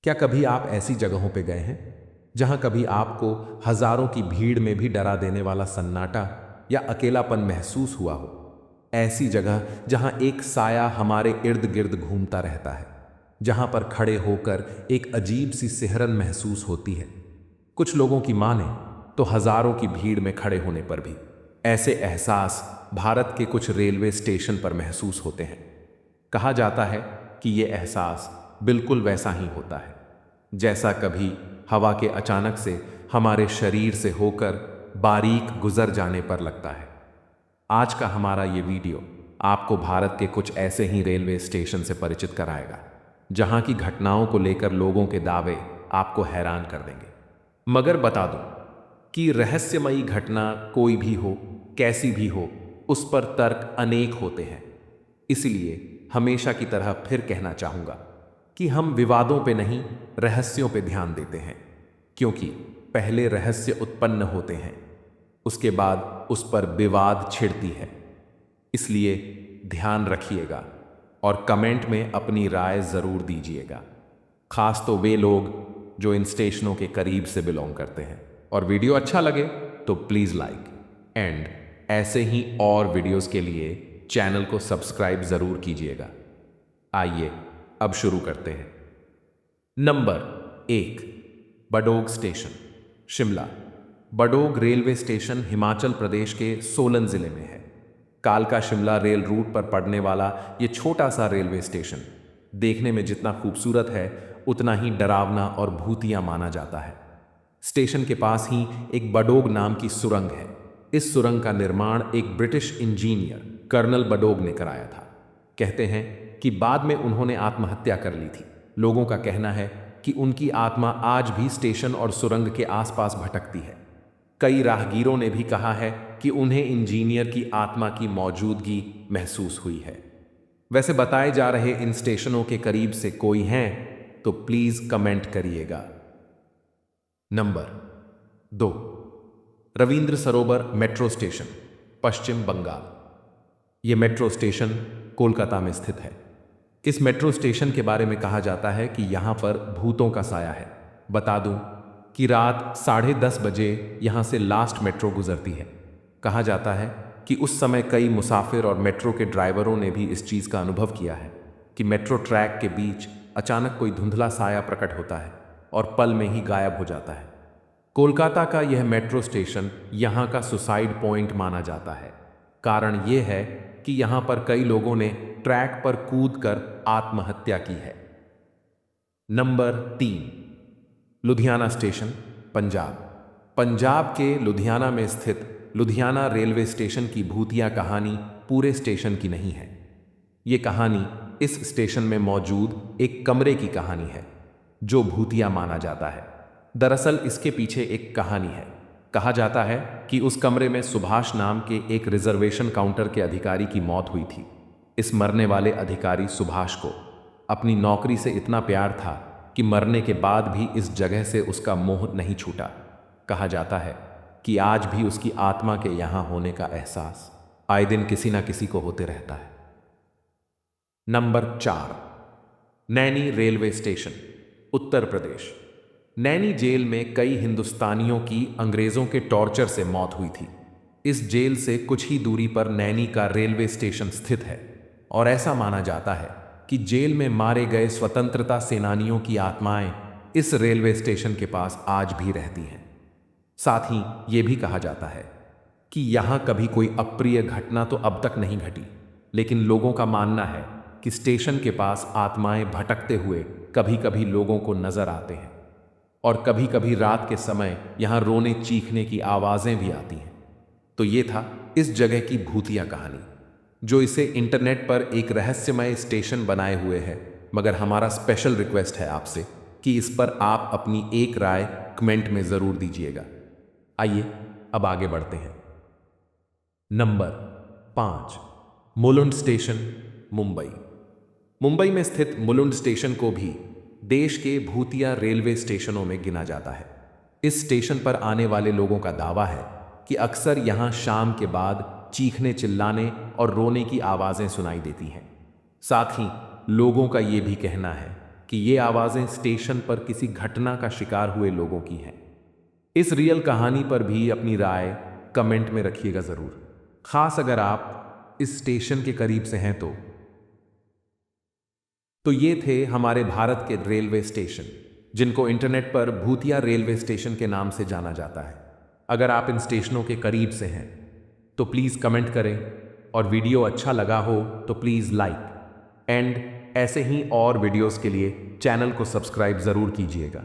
क्या कभी आप ऐसी जगहों पे गए हैं जहां कभी आपको हजारों की भीड़ में भी डरा देने वाला सन्नाटा या अकेलापन महसूस हुआ हो? ऐसी जगह जहां एक साया हमारे इर्द गिर्द घूमता रहता है, जहां पर खड़े होकर एक अजीब सी सिहरन महसूस होती है। कुछ लोगों की माने तो हजारों की भीड़ में खड़े होने पर भी ऐसे एहसास भारत के कुछ रेलवे स्टेशन पर महसूस होते हैं। कहा जाता है कि ये एहसास बिल्कुल वैसा ही होता है जैसा कभी हवा के अचानक से हमारे शरीर से होकर बारीक गुजर जाने पर लगता है। आज का हमारा ये वीडियो आपको भारत के कुछ ऐसे ही रेलवे स्टेशन से परिचित कराएगा जहां की घटनाओं को लेकर लोगों के दावे आपको हैरान कर देंगे। मगर बता दूं कि रहस्यमयी घटना कोई भी हो, कैसी भी हो, उस पर तर्क अनेक होते हैं। इसलिए हमेशा की तरह फिर कहना चाहूंगा कि हम विवादों पे नहीं, रहस्यों पे ध्यान देते हैं, क्योंकि पहले रहस्य उत्पन्न होते हैं, उसके बाद उस पर विवाद छिड़ती है। इसलिए ध्यान रखिएगा और कमेंट में अपनी राय जरूर दीजिएगा, खास तो वे लोग जो इन स्टेशनों के करीब से बिलोंग करते हैं। और वीडियो अच्छा लगे तो प्लीज लाइक एंड ऐसे ही और वीडियोस के लिए चैनल को सब्सक्राइब जरूर कीजिएगा। आइए अब शुरू करते हैं। नंबर 1, Barog station, Shimla. Barog railway station Himachal Pradesh के सोलन जिले में है। कालका शिमला रेल रूट पर पड़ने वाला ये छोटा सा रेलवे स्टेशन देखने में जितना खूबसूरत है उतना ही डरावना और भूतिया माना जाता है। स्टेशन के पास ही एक बडोग नाम की सुरंग है। इस सुरंग का निर्माण एक ब्रिटिश इंजीनियर कर्नल बडोग ने कराया था। कहते हैं कि बाद में उन्होंने आत्महत्या कर ली थी। लोगों का कहना है कि उनकी आत्मा आज भी स्टेशन और सुरंग के आसपास भटकती है। कई राहगीरों ने भी कहा है कि उन्हें इंजीनियर की आत्मा की मौजूदगी महसूस हुई है। वैसे बताए जा रहे इन स्टेशनों के करीब से कोई हैं तो प्लीज कमेंट करिएगा। नंबर 2, रविंद्र सरोवर मेट्रो स्टेशन, पश्चिम बंगाल। ये मेट्रो स्टेशन कोलकाता में स्थित है। इस मेट्रो स्टेशन के बारे में कहा जाता है कि यहाँ पर भूतों का साया है। बता दूं कि रात 10:30 बजे यहाँ से लास्ट मेट्रो गुजरती है। कहा जाता है कि उस समय कई मुसाफिर और मेट्रो के ड्राइवरों ने भी इस चीज़ का अनुभव किया है कि मेट्रो ट्रैक के बीच अचानक कोई धुंधला साया प्रकट होता है और पल में ही गायब हो जाता है। कोलकाता का यह मेट्रो स्टेशन यहाँ का सुसाइड पॉइंट माना जाता है। कारण ये है कि यहाँ पर कई लोगों ने ट्रैक पर कूदकर आत्महत्या की है। नंबर 3, लुधियाना स्टेशन, पंजाब। पंजाब के लुधियाना में स्थित लुधियाना रेलवे स्टेशन की भूतिया कहानी पूरे स्टेशन की नहीं है। ये कहानी इस स्टेशन में मौजूद एक कमरे की कहानी है जो भूतिया माना जाता है। दरअसल इसके पीछे एक कहानी है। कहा जाता है कि उस कमरे में सुभाष नाम के एक रिजर्वेशन काउंटर के अधिकारी की मौत हुई थी। इस मरने वाले अधिकारी सुभाष को अपनी नौकरी से इतना प्यार था कि मरने के बाद भी इस जगह से उसका मोह नहीं छूटा। कहा जाता है कि आज भी उसकी आत्मा के यहाँ होने का एहसास आए दिन किसी ना किसी को होते रहता है। Number 4, Naini railway station, Uttar Pradesh. Naini jail में कई हिंदुस्तानियों की अंग्रेजों के टॉर्चर से मौत हुई थी। इस जेल से कुछ ही दूरी पर नैनी का रेलवे स्टेशन स्थित है और ऐसा माना जाता है कि जेल में मारे गए स्वतंत्रता सेनानियों की आत्माएं इस रेलवे स्टेशन के पास आज भी रहती हैं। साथ ही ये भी कहा जाता है कि यहाँ कभी कोई अप्रिय घटना तो अब तक नहीं घटी, लेकिन लोगों का मानना है कि स्टेशन के पास आत्माएं भटकते हुए कभी कभी लोगों को नजर आते हैं और कभी कभी रात के समय यहाँ रोने चीखने की आवाजें भी आती हैं। तो ये था इस जगह की भूतिया कहानी, जो इसे इंटरनेट पर एक रहस्यमय स्टेशन बनाए हुए है। मगर हमारा स्पेशल रिक्वेस्ट है आपसे कि इस पर आप अपनी एक राय कमेंट में जरूर दीजिएगा। आइए अब आगे बढ़ते हैं। नंबर 5, मुलुंड स्टेशन, मुंबई। मुंबई में स्थित मुलुंड स्टेशन को भी देश के भूतिया रेलवे स्टेशनों में गिना जाता है। इस स्टेशन पर आने वाले लोगों का दावा है कि अक्सर यहाँ शाम के बाद चीखने, चिल्लाने और रोने की आवाज़ें सुनाई देती हैं। साथ ही लोगों का ये भी कहना है कि कि ये आवाज़ें स्टेशन पर किसी घटना का शिकार हुए लोगों की हैं। इस रियल कहानी पर भी अपनी राय कमेंट में रखिएगा ज़रूर, ख़ास अगर आप इस स्टेशन के करीब से हैं तो ये थे हमारे भारत के रेलवे स्टेशन, जिनको इंटरनेट पर भूतिया रेलवे स्टेशन के नाम से जाना जाता है। अगर आप इन स्टेशनों के करीब से हैं तो प्लीज़ कमेंट करें, और वीडियो अच्छा लगा हो तो प्लीज़ लाइक एंड ऐसे ही और वीडियोस के लिए चैनल को सब्सक्राइब ज़रूर कीजिएगा।